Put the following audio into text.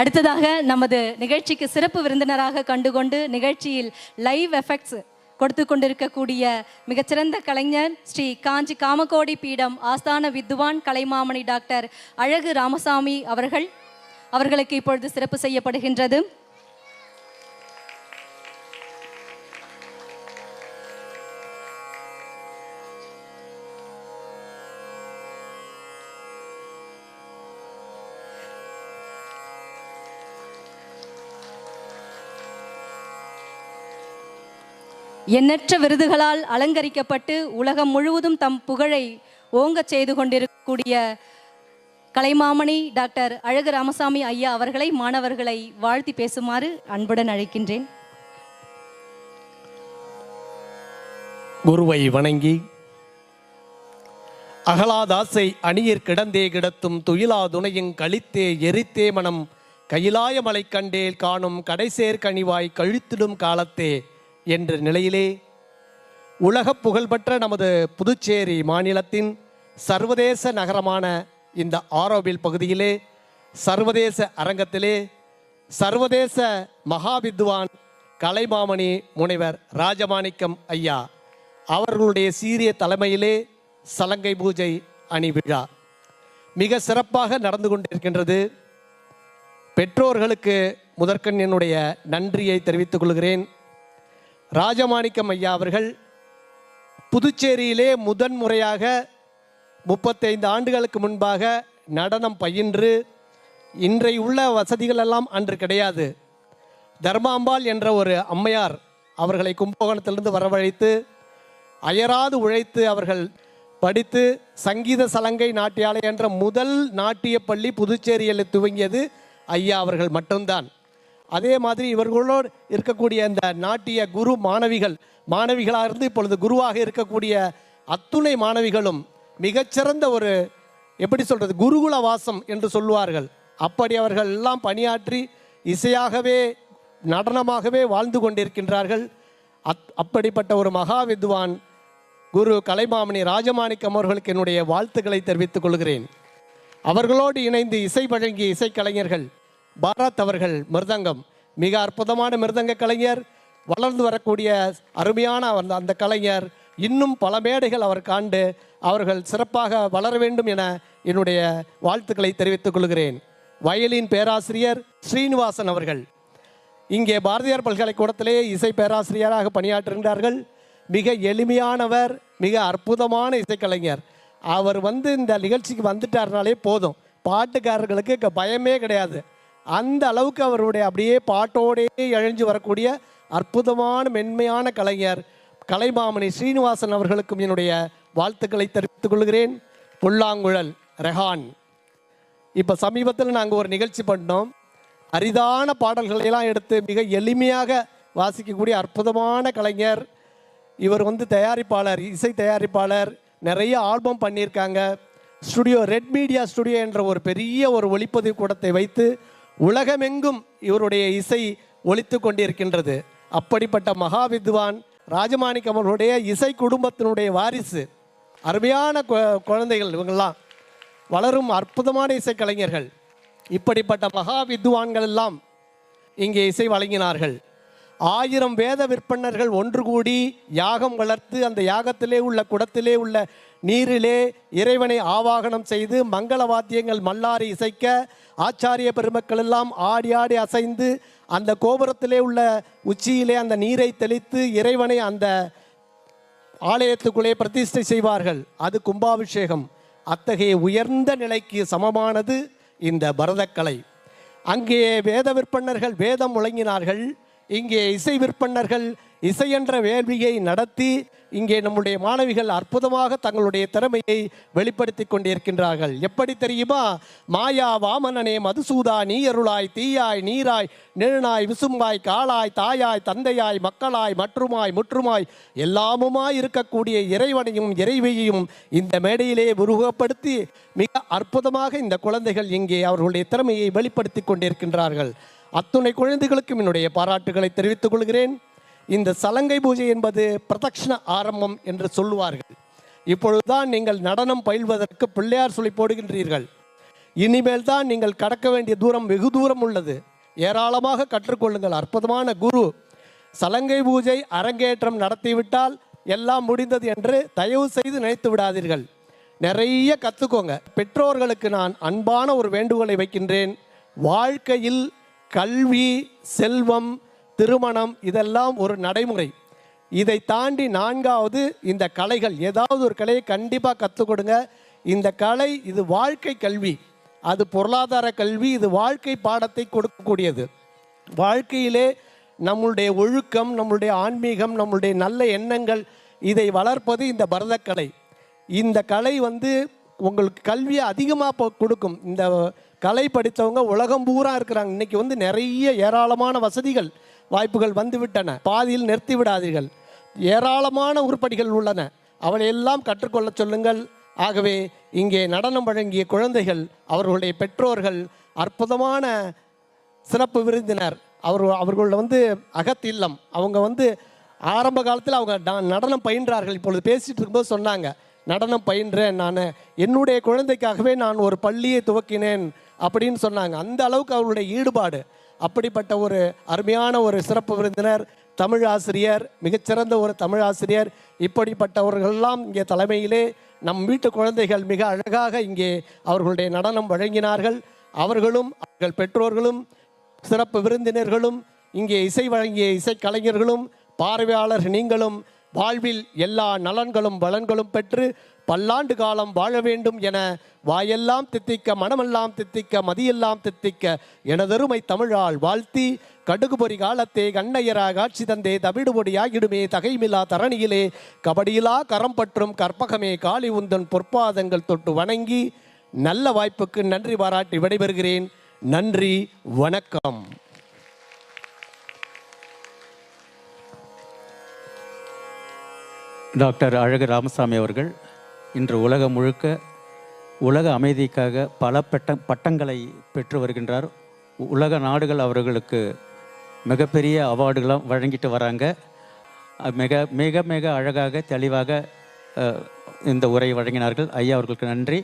அடுத்ததாக நமது நிகழ்ச்சிக்கு சிறப்பு விருந்தினராக கண்டுகொண்டு நிகழ்ச்சியில் லைவ் எஃபெக்ட்ஸ் கொடுத்து கொண்டிருக்கக்கூடிய மிகச்சிறந்த கலைஞர் ஸ்ரீ காஞ்சி காமகோடி பீடம் ஆஸ்தான வித்வான் கலைமாமணி டாக்டர் அழகு ராமசாமி அவர்களுக்கு இப்பொழுது சிறப்பு செய்யப்படுகின்றது. எண்ணற்ற விருதுகளால் அலங்கரிக்கப்பட்டு உலகம் முழுவதும் தம் புகழை ஓங்கச் செய்து கொண்டிருக்கக்கூடிய கலைமாமணி டாக்டர் அழகு ராமசாமி ஐயா அவர்களை மாணவர்களை வாழ்த்தி பேசுமாறு அன்புடன் அழைக்கின்றேன். குருவை வணங்கி அகலாதாசை அணியிற் கிடந்தே கிடத்தும் துயிலா துணையும் கழித்தே எரித்தே மனம் கையிலாய மலை கண்டேல் காணும் கடைசேர் கனிவாய் கழித்திடும் காலத்தே என்ற நிலையிலே உலக புகழ்பெற்ற நமது புதுச்சேரி மாநிலத்தின் சர்வதேச நகரமான இந்த ஆரோவில் பகுதியிலே சர்வதேச அரங்கத்திலே சர்வதேச மகாவித்வான் கலைமாமணி முனைவர் ராஜமாணிக்கம் ஐயா அவர்களுடைய சீரிய தலைமையிலே சலங்கை பூஜை அணி விழா மிக சிறப்பாக நடந்து கொண்டிருக்கின்றது. பெற்றோர்களுக்கு முதற்கண் என்னுடைய நன்றியை தெரிவித்துக் கொள்கிறேன். ராஜமாணிக்கம் ஐயா அவர்கள் புதுச்சேரியிலே முதன்முறையாக 35 ஆண்டுகளுக்கு முன்பாக நடனம் பயின்று இன்றை உள்ள வசதிகள் எல்லாம் அன்று கிடையாது. தர்மாம்பாள் என்ற ஒரு அம்மையார் அவர்களை கும்பகோணத்திலிருந்து வரவழைத்து அயராது உழைத்து அவர்கள் படித்து சங்கீத சலங்கை நாட்டியாலயம் என்ற முதல் நாட்டிய பள்ளி புதுச்சேரியில் துவங்கியது ஐயா அவர்கள் மட்டும்தான். அதே மாதிரி இவர்களோடு இருக்கக்கூடிய இந்த நாட்டிய குரு மாணவிகளாக இருந்து இப்பொழுது குருவாக இருக்கக்கூடிய அத்துணை மாணவிகளும் மிகச்சிறந்த ஒரு எப்படி சொல்கிறது குருகுல வாசம் என்று சொல்லுவார்கள். அப்படி அவர்கள் எல்லாம் பணியாற்றி இசையாகவே நடனமாகவே வாழ்ந்து கொண்டிருக்கின்றார்கள். அப்படிப்பட்ட ஒரு மகா வித்வான் குரு கலைமாமணி ராஜமாணிக்கம் அவர்களுக்கு என்னுடைய வாழ்த்துக்களை தெரிவித்துக் கொள்கிறேன். அவர்களோடு இணைந்து இசை வழங்கிய இசைக்கலைஞர்கள் பாரத் அவர்கள் மிருதங்கம், மிக அற்புதமான மிருதங்க கலைஞர், வளர்ந்து வரக்கூடிய அருமையான அந்த கலைஞர் இன்னும் பல மேடைகள் அவர் காண்டு அவர்கள் சிறப்பாக வளர வேண்டும் என என்னுடைய வாழ்த்துக்களை தெரிவித்துக் கொள்கிறேன். வயலின் பேராசிரியர் ஸ்ரீனிவாசன் அவர்கள் இங்கே பாரதியார் பல்கலைக்கூடத்திலே இசை பேராசிரியராக பணியாற்றுகின்றார்கள். மிக எளிமையானவர், மிக அற்புதமான இசைக்கலைஞர். அவர் இந்த நிகழ்ச்சிக்கு வந்துட்டார்னாலே போதும், பாட்டுக்காரர்களுக்கு பயமே கிடையாது. அந்த அளவுக்கு அவருடைய அப்படியே பாட்டோடே இழைஞ்சு வரக்கூடிய அற்புதமான மென்மையான கலைஞர் கலைமாமணி ஸ்ரீனிவாசன் அவர்களுக்கும் என்னுடைய வாழ்த்துக்களை தெரிவித்துக் கொள்கிறேன். புல்லாங்குழல் ரெஹான். இப்போ சமீபத்தில் நாங்கள் ஒரு நிகழ்ச்சி பண்ணோம். அரிதான பாடல்களையெல்லாம் எடுத்து மிக எளிமையாக வாசிக்கக்கூடிய அற்புதமான கலைஞர். இவர் தயாரிப்பாளர், இசை தயாரிப்பாளர், நிறைய ஆல்பம் பண்ணியிருக்காங்க. ஸ்டுடியோ ரெட் மீடியா ஸ்டுடியோ என்ற ஒரு பெரிய ஒரு ஒளிப்பதிவு கூடத்தை வைத்து உலகமெங்கும் இவருடைய இசை ஒலித்து கொண்டிருக்கின்றது. அப்படிப்பட்ட மகா வித்வான் ராஜமாணிக்கம் அவர்களுடைய இசை குடும்பத்தினுடைய வாரிசு, அருமையான குழந்தைகள் இவங்கெல்லாம் வளரும் அற்புதமான இசைக்கலைஞர்கள். இப்படிப்பட்ட மகா வித்வான்கள் எல்லாம் இங்கே இசை வழங்கினார்கள். 1000 வேத விற்பன்னர்கள் ஒன்று கூடி யாகம் வளர்த்து அந்த யாகத்திலே உள்ள குடத்திலே உள்ள நீரிலே இறைவனை ஆவாகனம் செய்து மங்கள வாத்தியங்கள் மல்லாரி இசைக்க ஆச்சாரிய பெருமக்கள் எல்லாம் ஆடி ஆடி அசைந்து அந்த கோபுரத்திலே உள்ள உச்சியிலே அந்த நீரை தெளித்து இறைவனை அந்த ஆலயத்துக்குள்ளே பிரதிஷ்டை செய்வார்கள். அது கும்பாபிஷேகம். அத்தகைய உயர்ந்த நிலைக்கு சமமானது இந்த பரதக்கலை. அங்கே வேத விற்பன்னர்கள் வேதம் முழங்கினார்கள். இங்கே இசை விற்பன்னர்கள் இசை என்ற வேள்வியை நடத்தி இங்கே நம்முடைய மாணவிகள் அற்புதமாக தங்களுடைய திறமையை வெளிப்படுத்தி கொண்டிருக்கின்றார்கள். எப்படி தெரியுமா? மாயா வாமனனே மதுசூதா நீ அருளாய் தீயாய் நீராய் நெழுநாய் விசும்பாய் காளாய் தாயாய் தந்தையாய் மக்களாய் மற்றுமாய் முற்றுமாய் எல்லாமுமாய் இருக்கக்கூடிய இறைவனையும் இறைவியையும் இந்த மேடையிலே உருவப்படுத்தி மிக அற்புதமாக இந்த குழந்தைகள் இங்கே அவர்களுடைய திறமையை வெளிப்படுத்தி கொண்டிருக்கின்றார்கள். அத்துணை குழந்தைகளுக்கும் என்னுடைய பாராட்டுகளை தெரிவித்துக் கொள்கிறேன். இந்த சலங்கை பூஜை என்பது பிரதக்ஷண ஆரம்பம் என்று சொல்லுவார்கள். இப்பொழுதுதான் நீங்கள் நடனம் பயில்வதற்கு பிள்ளையார் சொல்லி போடுகின்றீர்கள். இனிமேல் தான் நீங்கள் கடக்க வேண்டிய தூரம் வெகு தூரம் உள்ளது. ஏராளமாக கற்றுக்கொள்ளுங்கள். அற்புதமான குரு. சலங்கை பூஜை அரங்கேற்றம் நடத்திவிட்டால் எல்லாம் முடிந்தது என்று தயவு செய்து நினைத்து விடாதீர்கள். நிறைய கற்றுக்கோங்க. பெற்றோர்களுக்கு நான் அன்பான ஒரு வேண்டுகோளை வைக்கின்றேன். வாழ்க்கையில் கல்வி, செல்வம், திருமணம் இதெல்லாம் ஒரு நடைமுறை. இதை தாண்டி நான்காவது இந்த கலைகள். ஏதாவது ஒரு கலையை கண்டிப்பாக கற்றுக் கொடுங்க. இந்த கலை இது வாழ்க்கை கல்வி, அது பொருளாதார கல்வி, இது வாழ்க்கை பாடத்தை கொடுக்கக்கூடியது. வாழ்க்கையிலே நம்மளுடைய ஒழுக்கம், நம்மளுடைய ஆன்மீகம், நம்மளுடைய நல்ல எண்ணங்கள் இதை வளர்ப்பது இந்த பரதக்கலை. இந்த கலை உங்களுக்கு கல்வியை அதிகமாக கொடுக்கும். இந்த கலை படித்தவங்க உலகம் பூரா இருக்கிறாங்க. இன்றைக்கி நிறைய ஏராளமான வசதிகள் வாய்ப்புகள் வந்துவிட்டன. பாதியில் நிறுத்தி விடாதீர்கள். ஏராளமான உருப்படிகள் உள்ளன. அவளையெல்லாம் கற்றுக்கொள்ள சொல்லுங்கள். ஆகவே இங்கே நடனம் வழங்கிய குழந்தைகள், அவர்களுடைய பெற்றோர்கள், அற்புதமான சிறப்பு விருந்தினர், அவர்கள் அகத்தில்லம். அவங்க ஆரம்ப காலத்தில் அவங்க நடனம் பயின்றார்கள். இப்பொழுது பேசிகிட்டு இருக்கும்போது சொன்னாங்க, நடனம் பயின்றேன் நான், என்னுடைய குழந்தைக்காகவே நான் ஒரு பள்ளியை துவக்கினேன் அப்படின்னு சொன்னாங்க. அந்த அளவுக்கு அவர்களுடைய ஈடுபாடு. அப்படிப்பட்ட ஒரு அருமையான ஒரு சிறப்பு விருந்தினர், தமிழ் ஆசிரியர், மிகச்சிறந்த ஒரு தமிழ் ஆசிரியர். இப்படிப்பட்டவர்களெல்லாம் இங்கே தலைமையிலே நம் வீட்டு குழந்தைகள் மிக அழகாக இங்கே அவர்களுடைய நடனம் வழங்கினார்கள். அவர்களும் அவர்கள் பெற்றோர்களும் சிறப்பு விருந்தினர்களும் இங்கே இசை வழங்கிய இசைக்கலைஞர்களும் பார்வையாளர்கள் நீங்களும் வாழ்வில் எல்லா நலன்களும் வளன்களும் பெற்று பல்லாண்டு காலம் வாழ வேண்டும் என வாயெல்லாம் தித்திக்க மனமெல்லாம் தித்திக்க மதியெல்லாம் தித்திக்க எனதருமை தமிழால் வாழ்த்தி, கடுகு பொறி காலத்தே கண்ணையரா காட்சி தந்தே தவிடுபொடி ஆகிடுமே தகைமிலா தரணியிலே கபடியிலா கரம் பற்றும் கற்பகமே காளி உந்தன் பொற்பாதங்கள் தொட்டு வணங்கி நல்ல வாய்ப்புக்கு நன்றி பாராட்டி விடைபெறுகிறேன். நன்றி, வணக்கம். டாக்டர் அழகு ராமசாமி அவர்கள் இன்று உலகம் முழுக்க உலக அமைதிக்காக பல பட்டங்களை பெற்று வருகின்றார். உலக நாடுகள் அவர்களுக்கு மிகப்பெரிய அவார்டுகளும் வழங்கிட்டு வராங்க. மிக மிக மிக அழகாக தெளிவாக இந்த உரையை வழங்கினார்கள். ஐயா அவர்களுக்கு நன்றி.